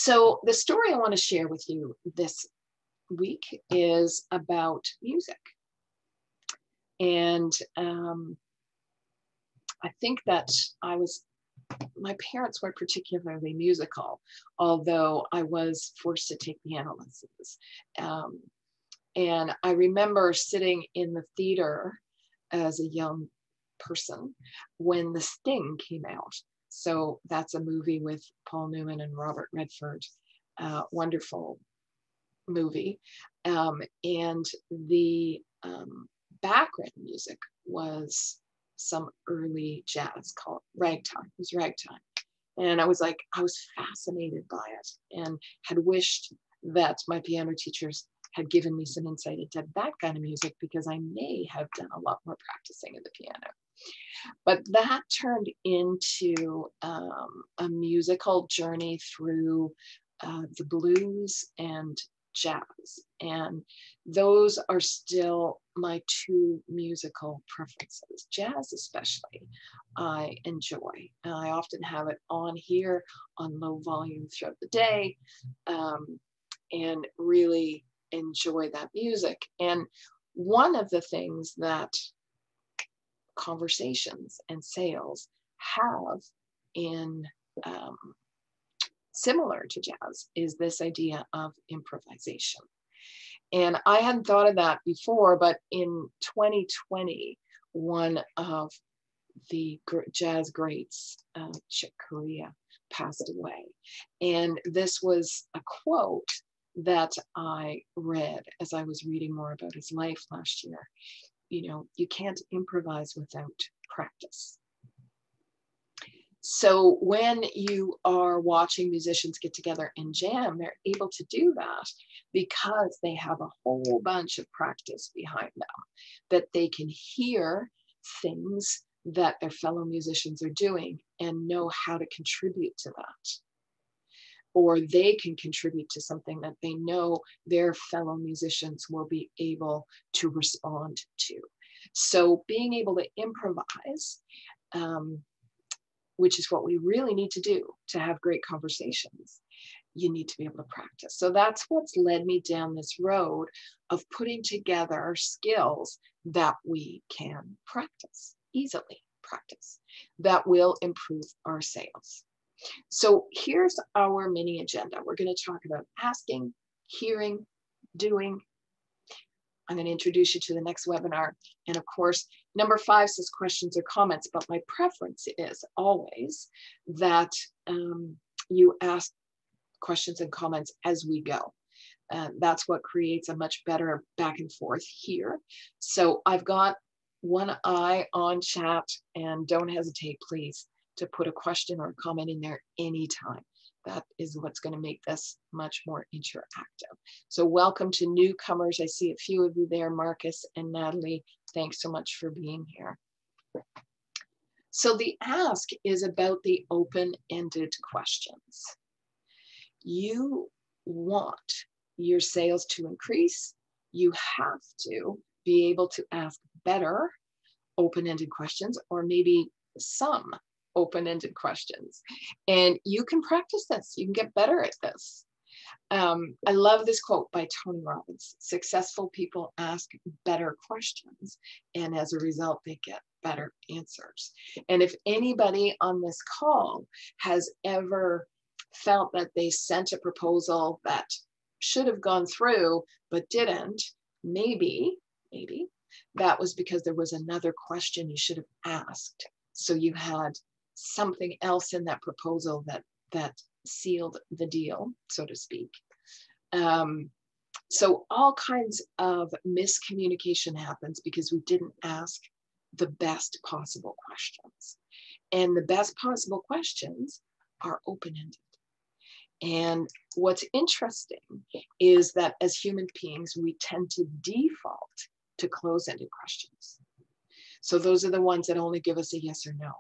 So the story I want to share with you this week is about music. And I think that my parents weren't particularly musical, although I was forced to take piano lessons. And I remember sitting in the theater as a young person when The Sting came out. So that's a movie with Paul Newman and Robert Redford, wonderful movie. And the background music was some early jazz called ragtime. It was ragtime. And I was fascinated by it and had wished that my piano teachers had given me some insight into that kind of music, because I may have done a lot more practicing in the piano. But that turned into a musical journey through the blues and jazz. And those are still my two musical preferences. Jazz especially, I enjoy. And I often have it on here on low volume throughout the day, and really enjoy that music. And one of the things that conversations and sales have in similar to jazz is this idea of improvisation. And I hadn't thought of that before, but in 2020, one of the jazz greats, Chick Corea, passed away. And this was a quote that I read as I was reading more about his life last year. You know, you can't improvise without practice. So when you are watching musicians get together and jam, they're able to do that because they have a whole bunch of practice behind them, that they can hear things that their fellow musicians are doing and know how to contribute to that. Or they can contribute to something that they know their fellow musicians will be able to respond to. So being able to improvise, which is what we really need to do to have great conversations, you need to be able to practice. So that's what's led me down this road of putting together skills that we can practice, easily practice, that will improve our sales. So here's our mini agenda. We're going to talk about asking, hearing, doing. I'm going to introduce you to the next webinar. And of course, number 5 says questions or comments, but my preference is always that you ask questions and comments as we go. That's what creates a much better back and forth here. So I've got one eye on chat, and don't hesitate, please, to put a question or a comment in there anytime. That is what's going to make this much more interactive. So welcome to newcomers. I see a few of you there, Marcus and Natalie. Thanks so much for being here. So the ask is about the open-ended questions. You want your sales to increase. You have to be able to ask better open-ended questions, or maybe some open-ended questions. And you can practice this. You can get better at this. I love this quote by Tony Robbins. Successful people ask better questions, and as a result, they get better answers. And if anybody on this call has ever felt that they sent a proposal that should have gone through but didn't, maybe that was because there was another question you should have asked. So you had something else in that proposal that sealed the deal, so to speak. So all kinds of miscommunication happens because we didn't ask the best possible questions. And the best possible questions are open-ended. And what's interesting is that as human beings, we tend to default to close-ended questions. So those are the ones that only give us a yes or no.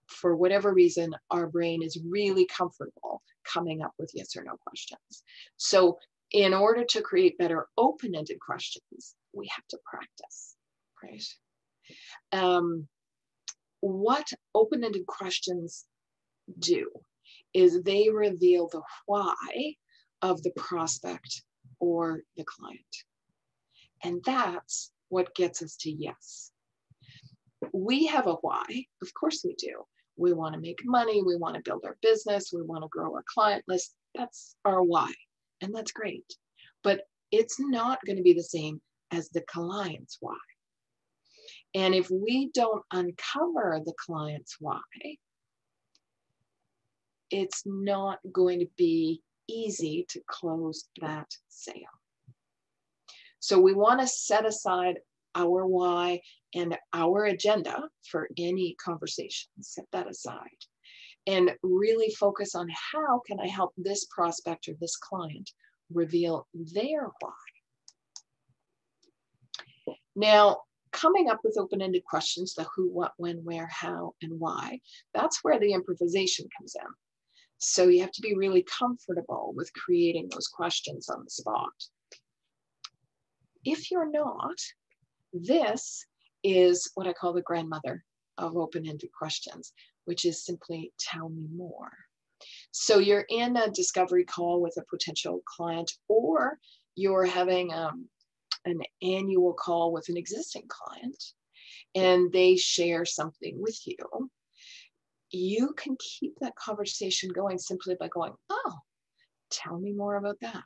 For whatever reason, our brain is really comfortable coming up with yes or no questions. So in order to create better open-ended questions, we have to practice, right? What open-ended questions do is they reveal the why of the prospect or the client. And that's what gets us to yes. We have a why. Of course we do. We want to make money. We want to build our business. We want to grow our client list. That's our why. And that's great. But it's not going to be the same as the client's why. And if we don't uncover the client's why, it's not going to be easy to close that sale. So we want to set aside our why and our agenda for any conversation. Set that aside and really focus on how can I help this prospect or this client reveal their why. Now, coming up with open-ended questions, the who, what, when, where, how, and why, that's where the improvisation comes in. So you have to be really comfortable with creating those questions on the spot. If you're not, this is what I call the grandmother of open-ended questions, which is simply tell me more. So you're in a discovery call with a potential client, or you're having an annual call with an existing client, and they share something with you. You can keep that conversation going simply by going, oh, tell me more about that.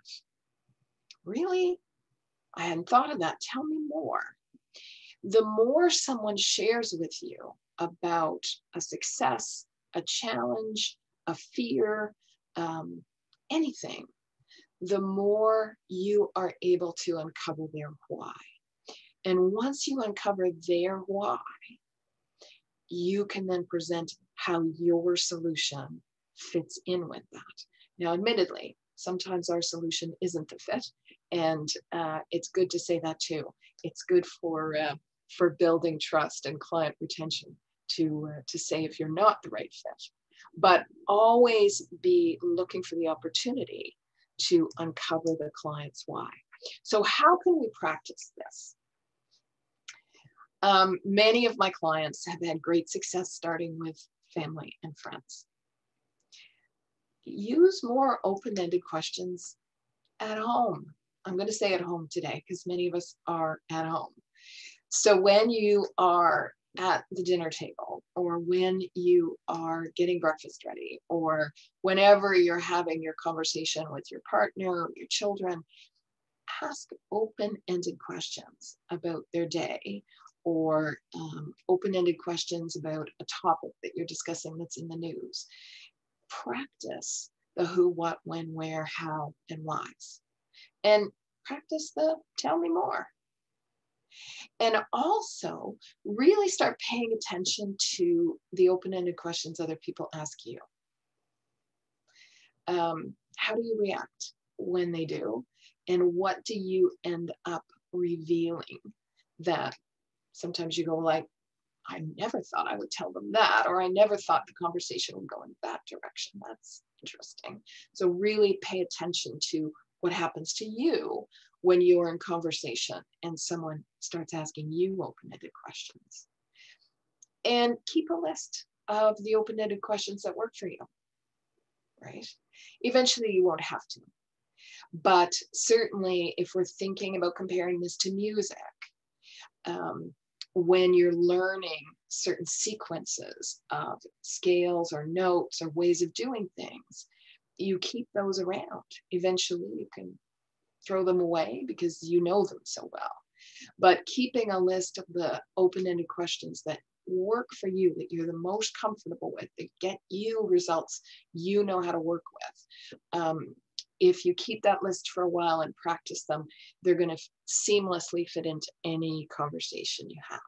Really? I hadn't thought of that. Tell me more. The more someone shares with you about a success, a challenge, a fear, anything, the more you are able to uncover their why. And once you uncover their why, you can then present how your solution fits in with that. Now, admittedly, sometimes our solution isn't the fit, and it's good to say that too. It's good for building trust and client retention to say if you're not the right fit. But always be looking for the opportunity to uncover the client's why. So how can we practice this? Many of my clients have had great success starting with family and friends. Use more open-ended questions at home. I'm going to say at home today because many of us are at home. So when you are at the dinner table, or when you are getting breakfast ready, or whenever you're having your conversation with your partner or your children, ask open-ended questions about their day, or open-ended questions about a topic that you're discussing that's in the news. Practice the who, what, when, where, how, and whys. And practice the tell me more. And also really start paying attention to the open-ended questions other people ask you. How do you react when they do? And what do you end up revealing that sometimes you go like, I never thought I would tell them that, or I never thought the conversation would go in that direction. That's interesting. So really pay attention to what happens to you when you're in conversation and someone starts asking you open-ended questions. And keep a list of the open-ended questions that work for you, right? Eventually you won't have to. But certainly if we're thinking about comparing this to music, when you're learning certain sequences of scales or notes or ways of doing things, you keep those around. Eventually you can throw them away because you know them so well. But keeping a list of the open-ended questions that work for you, that you're the most comfortable with, that get you results you know how to work with. If you keep that list for a while and practice them, they're going to seamlessly fit into any conversation you have.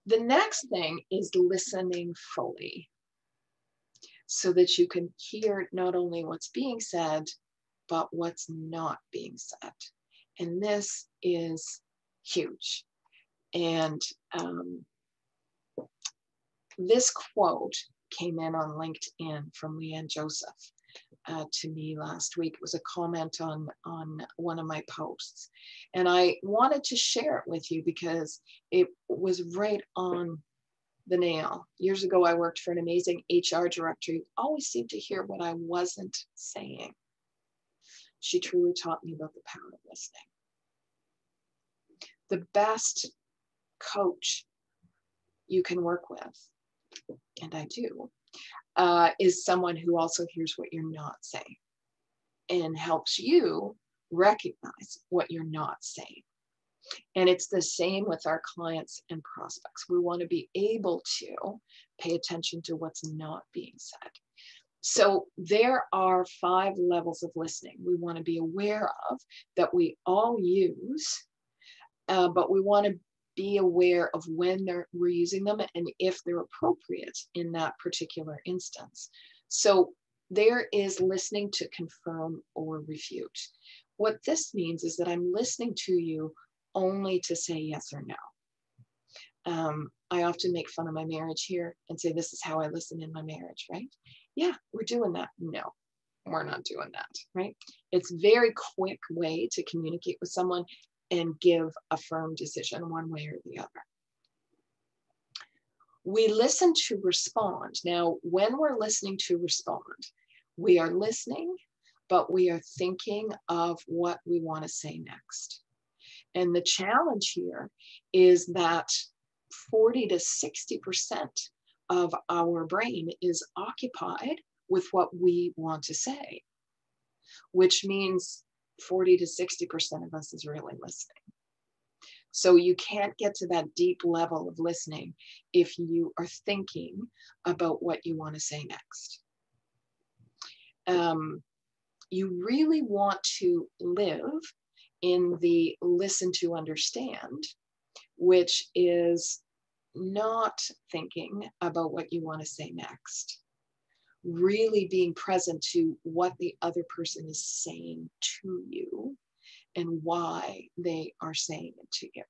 The next thing is listening fully, so that you can hear not only what's being said, but what's not being said. And this is huge. And this quote came in on LinkedIn from Leanne Joseph to me last week. It was a comment on one of my posts. And I wanted to share it with you because it was right on the nail. Years ago, I worked for an amazing HR director who always seemed to hear what I wasn't saying. She truly taught me about the power of listening. The best coach you can work with, and I do, is someone who also hears what you're not saying and helps you recognize what you're not saying. And it's the same with our clients and prospects. We want to be able to pay attention to what's not being said. So there are 5 levels of listening we want to be aware of that we all use, but we want to be aware of when we're using them and if they're appropriate in that particular instance. So there is listening to confirm or refute. What this means is that I'm listening to you only to say yes or no. I often make fun of my marriage here and say, this is how I listen in my marriage, right? Yeah, we're doing that. No, we're not doing that, right? It's a very quick way to communicate with someone and give a firm decision one way or the other. We listen to respond. Now, when we're listening to respond, we are listening, but we are thinking of what we want to say next. And the challenge here is that 40 to 60% of our brain is occupied with what we want to say, which means 40 to 60% of us is really listening. So you can't get to that deep level of listening if you are thinking about what you want to say next. You really want to live in the listen to understand, which is not thinking about what you want to say next. Really being present to what the other person is saying to you and why they are saying it to you.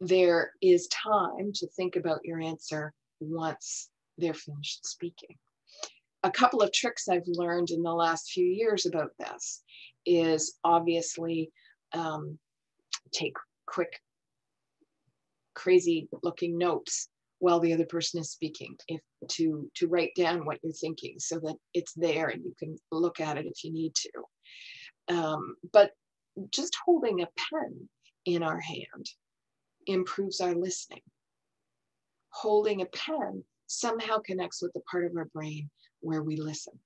There is time to think about your answer once they're finished speaking. A couple of tricks I've learned in the last few years about this is obviously take quick, crazy looking notes while the other person is speaking, to write down what you're thinking so that it's there and you can look at it if you need to. But just holding a pen in our hand improves our listening. Holding a pen somehow connects with the part of our brain where we listen.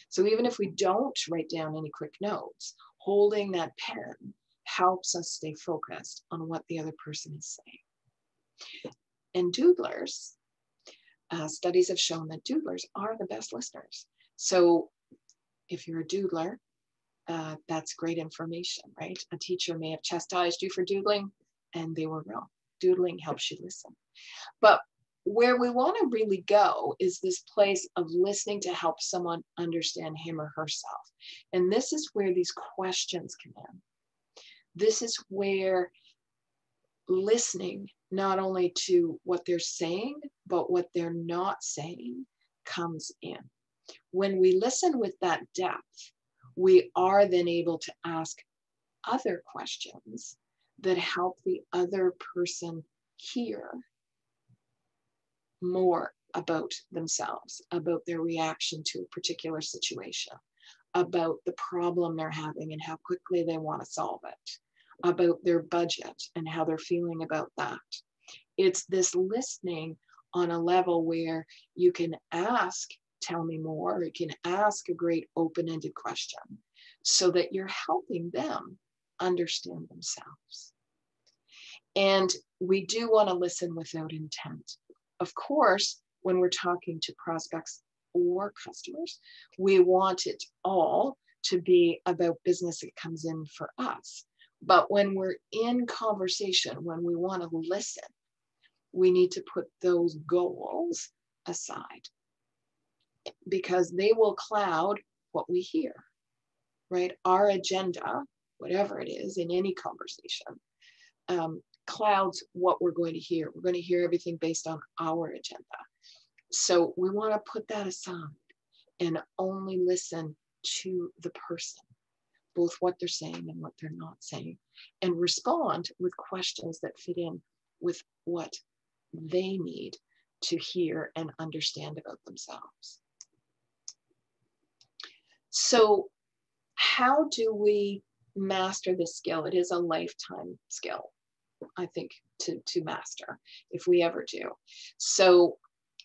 So even if we don't write down any quick notes, holding that pen helps us stay focused on what the other person is saying. And doodlers, studies have shown that doodlers are the best listeners. So if you're a doodler, that's great information, right? A teacher may have chastised you for doodling, and they were wrong. Doodling helps you listen. But where we want to really go is this place of listening to help someone understand him or herself. And this is where these questions come in. This is where listening not only to what they're saying, but what they're not saying comes in. When we listen with that depth, we are then able to ask other questions that help the other person hear more about themselves, about their reaction to a particular situation, about the problem they're having and how quickly they want to solve it, about their budget and how they're feeling about that. It's this listening on a level where you can ask, tell me more, or you can ask a great open-ended question so that you're helping them understand themselves. And we do want to listen without intent. Of course, when we're talking to prospects or customers, we want it all to be about business that comes in for us. But when we're in conversation, when we want to listen, we need to put those goals aside because they will cloud what we hear, right? Our agenda, whatever it is in any conversation, clouds what we're going to hear. We're going to hear everything based on our agenda. So we want to put that aside and only listen to the person, both what they're saying and what they're not saying, and respond with questions that fit in with what they need to hear and understand about themselves. So how do we master this skill? It is a lifetime skill, I think, to master, if we ever do. So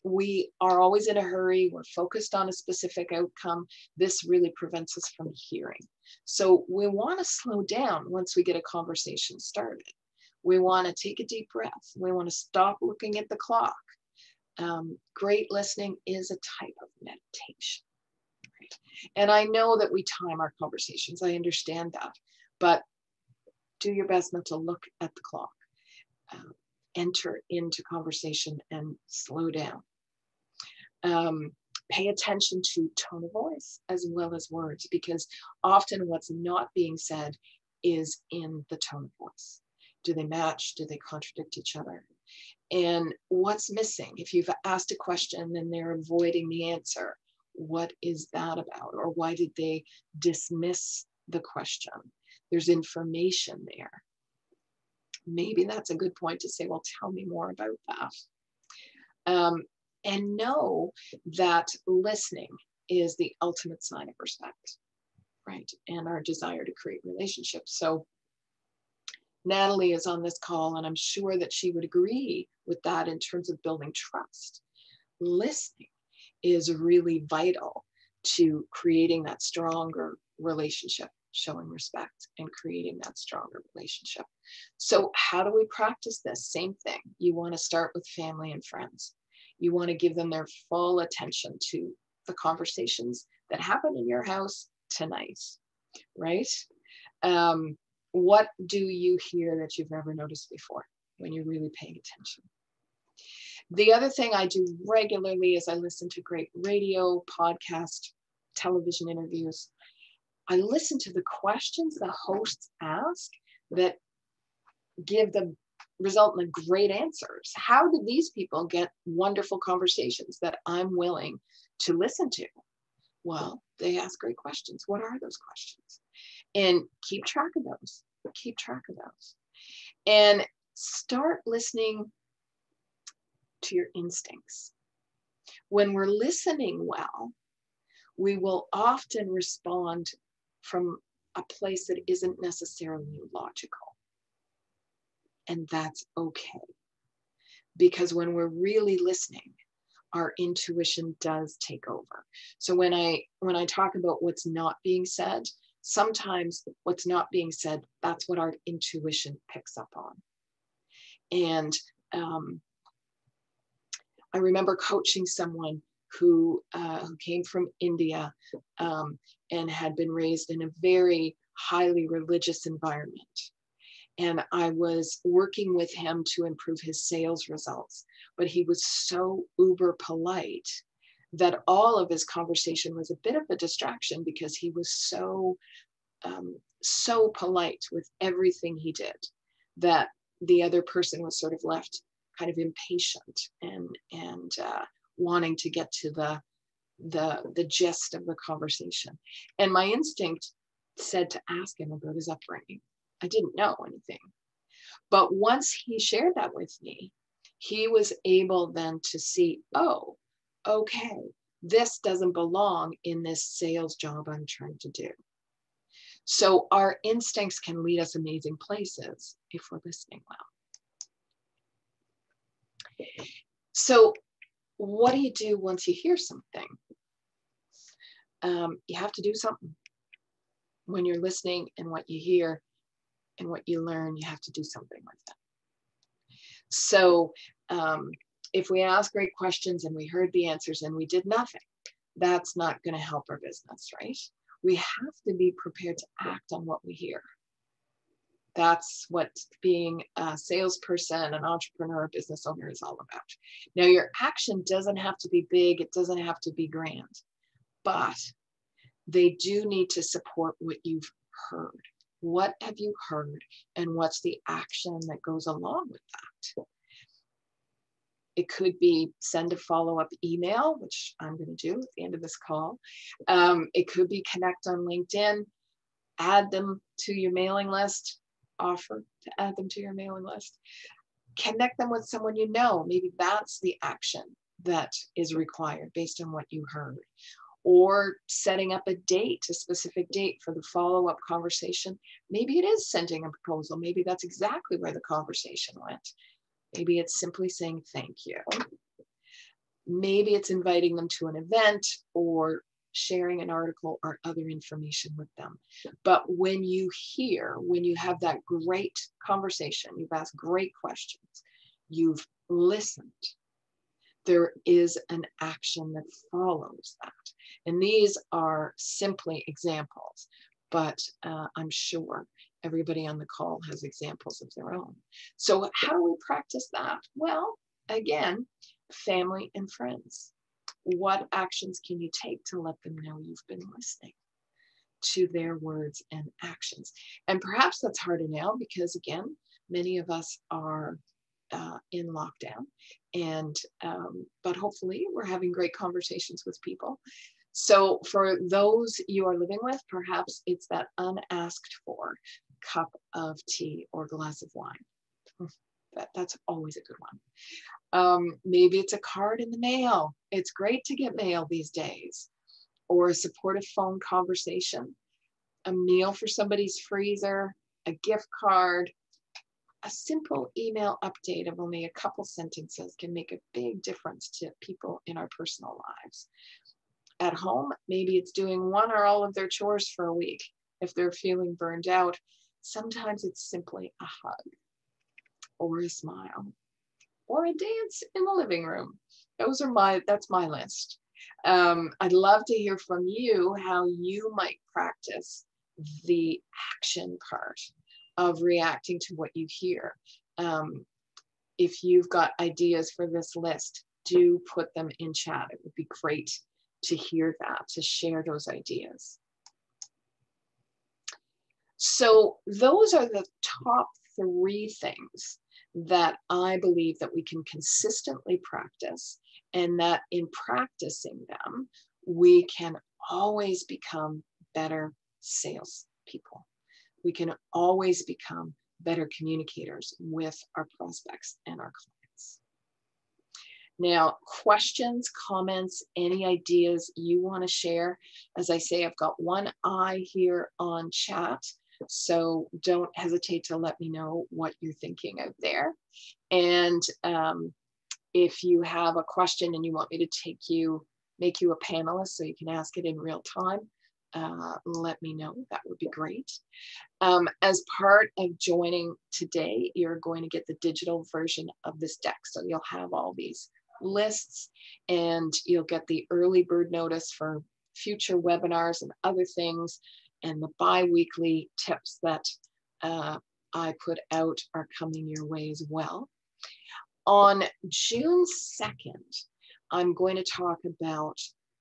we are always in a hurry. We're focused on a specific outcome. This really prevents us from hearing. So we want to slow down once we get a conversation started. We want to take a deep breath. We want to stop looking at the clock. Great listening is a type of meditation. Right? And I know that we time our conversations. I understand that. But do your best not to look at the clock. Enter into conversation and slow down. Pay attention to tone of voice as well as words, because often what's not being said is in the tone of voice. Do they match? Do they contradict each other? And what's missing? If you've asked a question and they're avoiding the answer, what is that about? Or why did they dismiss the question? There's information there. Maybe that's a good point to say, well, tell me more about that. And know that listening is the ultimate sign of respect, right? And our desire to create relationships. So Natalie is on this call, and I'm sure that she would agree with that in terms of building trust. Listening is really vital to creating that stronger relationship, showing respect and creating that stronger relationship. So how do we practice this? Same thing. You want to start with family and friends. You want to give them their full attention to the conversations that happen in your house tonight, right? What do you hear that you've never noticed before when you're really paying attention? The other thing I do regularly is I listen to great radio, podcast, television interviews. I listen to the questions the hosts ask that result in great answers. How did these people get wonderful conversations that I'm willing to listen to? Well, they ask great questions. What are those questions? And keep track of those. Keep track of those. And start listening to your instincts. When we're listening well, we will often respond from a place that isn't necessarily logical. And that's okay. Because when we're really listening, our intuition does take over. So when I talk about what's not being said, sometimes what's not being said, that's what our intuition picks up on. And I remember coaching someone who came from India and had been raised in a very highly religious environment. And I was working with him to improve his sales results, but he was so uber polite that all of his conversation was a bit of a distraction because he was so polite with everything he did that the other person was sort of left kind of impatient and wanting to get to the gist of the conversation. And my instinct said to ask him about his upbringing. I didn't know anything. But once he shared that with me, he was able then to see, oh, okay, this doesn't belong in this sales job I'm trying to do. So our instincts can lead us amazing places if we're listening well. So what do you do once you hear something? You have to do something. When you're listening and what you hear and what you learn, you have to do something with it. So if we ask great questions and we heard the answers and we did nothing, that's not going to help our business, right? We have to be prepared to act on what we hear. That's what being a salesperson, an entrepreneur, a business owner is all about. Now, your action doesn't have to be big. It doesn't have to be grand, but they do need to support what you've heard. What have you heard? And what's the action that goes along with that? It could be send a follow-up email, which I'm going to do at the end of this call. It could be connect on LinkedIn, add them to your mailing list, offer to add them to your mailing list. Connect them with someone you know. Maybe that's the action that is required based on what you heard. Or setting up a date, a specific date for the follow-up conversation. Maybe it is sending a proposal. Maybe that's exactly where the conversation went. Maybe it's simply saying thank you. Maybe it's inviting them to an event or sharing an article or other information with them. But when you have that great conversation, you've asked great questions, you've listened, there is an action that follows that. And these are simply examples, but I'm sure everybody on the call has examples of their own. So how do we practice that? Well, again, family and friends. What actions can you take to let them know you've been listening to their words and actions? And perhaps that's harder now because, again, many of us are in lockdown, and but hopefully we're having great conversations with people. So for those you are living with, perhaps it's that unasked for cup of tea or glass of wine. That's always a good one. Maybe it's a card in the mail. It's great to get mail these days, or a supportive phone conversation, a meal for somebody's freezer, a gift card. A simple email update of only a couple sentences can make a big difference to people in our personal lives. At home, maybe it's doing one or all of their chores for a week. If they're feeling burned out, sometimes it's simply a hug or a smile or a dance in the living room. That's my list. I'd love to hear from you how you might practice the action part of reacting to what you hear. If you've got ideas for this list, do put them in chat. It would be great to hear that, to share those ideas. So those are the top 3 things that I believe that we can consistently practice, and that in practicing them, we can always become better salespeople. We can always become better communicators with our prospects and our clients. Now, questions, comments, any ideas you want to share? As I say, I've got one eye here on chat, so don't hesitate to let me know what you're thinking out there. And if you have a question and you want me to make you a panelist so you can ask it in real time, let me know. That would be great. As part of joining today, you're going to get the digital version of this deck. So you'll have all these lists, and you'll get the early bird notice for future webinars and other things, and the bi-weekly tips that I put out are coming your way as well. On June 2nd, I'm going to talk about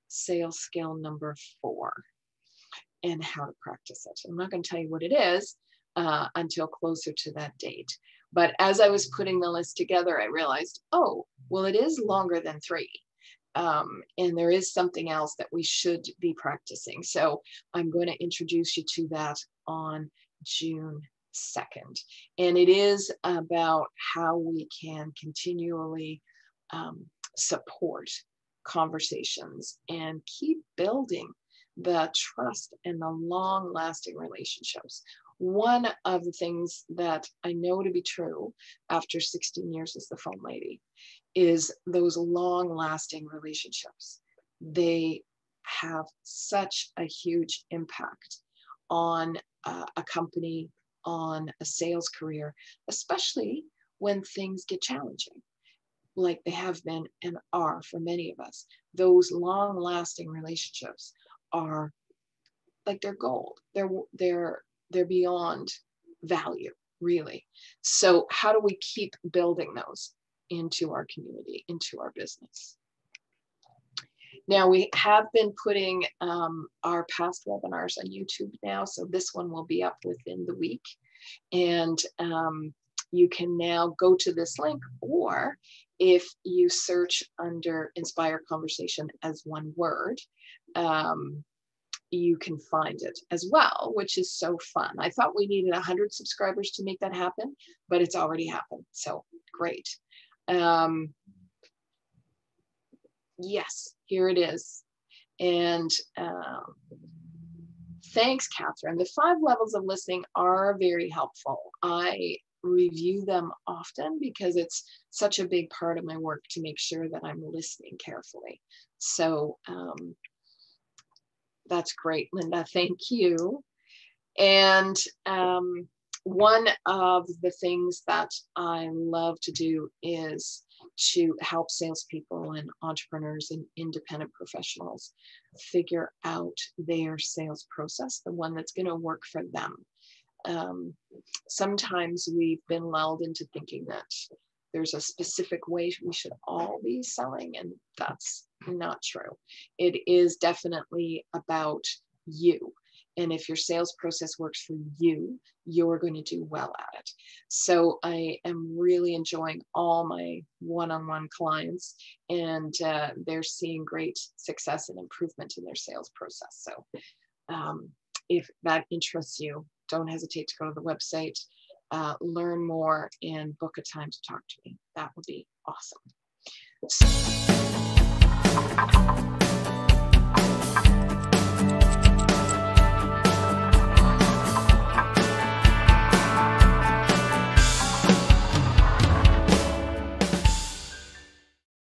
sales skill number 4 and how to practice it. I'm not going to tell you what it is until closer to that date. But as I was putting the list together, I realized, oh, well, it is longer than 3. And there is something else that we should be practicing. So I'm going to introduce you to that on June 2nd. And it is about how we can continually support conversations and keep building the trust and the long-lasting relationships. One of the things that I know to be true after 16 years as the phone lady is those long-lasting relationships. They have such a huge impact on a company, on a sales career, especially when things get challenging, like they have been and are for many of us. Those long-lasting relationships are like they're gold. They're beyond value, really. So how do we keep building those into our community, into our business? Now, we have been putting our past webinars on YouTube now, so this one will be up within the week. And you can now go to this link, or if you search under Inspire Conversation as one word, you can find it as well, which is so fun. I thought we needed 100 subscribers to make that happen, but it's already happened. So great. Yes, here it is. And thanks, Catherine. The 5 levels of listening are very helpful. I review them often because it's such a big part of my work to make sure that I'm listening carefully. So that's great, Linda. Thank you. And one of the things that I love to do is to help salespeople and entrepreneurs and independent professionals figure out their sales process, the one that's going to work for them. Sometimes we've been lulled into thinking that there's a specific way we should all be selling, and that's not true. It is definitely about you. And if your sales process works for you, you're going to do well at it. So I am really enjoying all my one-on-one clients, and they're seeing great success and improvement in their sales process. So if that interests you, don't hesitate to go to the website, learn more, and book a time to talk to me. That would be awesome.